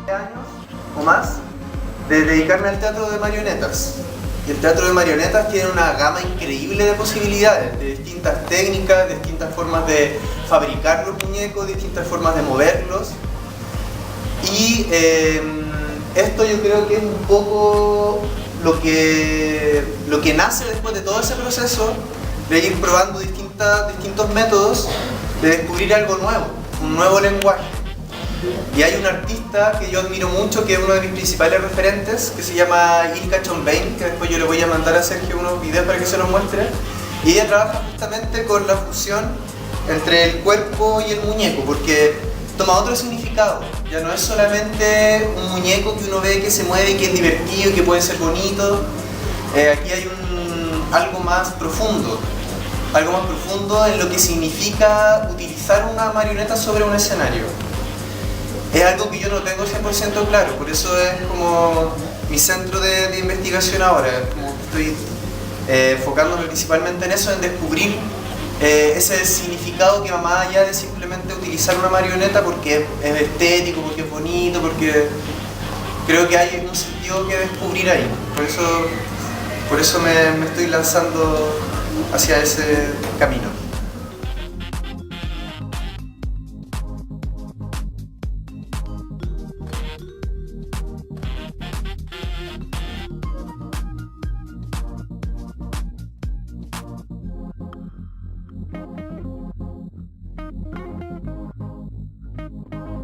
Años o más de dedicarme al teatro de marionetas. Y el teatro de marionetas tiene una gama increíble de posibilidades, de distintas técnicas, de distintas formas de fabricar los muñecos, distintas formas de moverlos. Y esto yo creo que es un poco lo que nace después de todo ese proceso de ir probando distintos métodos, de descubrir algo nuevo, un nuevo lenguaje. Y hay una artista que yo admiro mucho, que es uno de mis principales referentes, que se llama Ilka Chonbein, que después yo le voy a mandar a Sergio unos videos para que se los muestre. Y ella trabaja justamente con la fusión entre el cuerpo y el muñeco, porque toma otro significado. Ya no es solamente un muñeco que uno ve que se mueve, que es divertido y que puede ser bonito. Aquí hay algo más profundo en lo que significa utilizar una marioneta sobre un escenario. Es algo que yo no tengo 100% claro, por eso es como mi centro de investigación ahora. Como estoy enfocándome principalmente en eso, en descubrir ese significado que va más allá de simplemente utilizar una marioneta porque es estético, porque es bonito, porque creo que hay un sentido que descubrir ahí. Por eso me estoy lanzando hacia ese camino.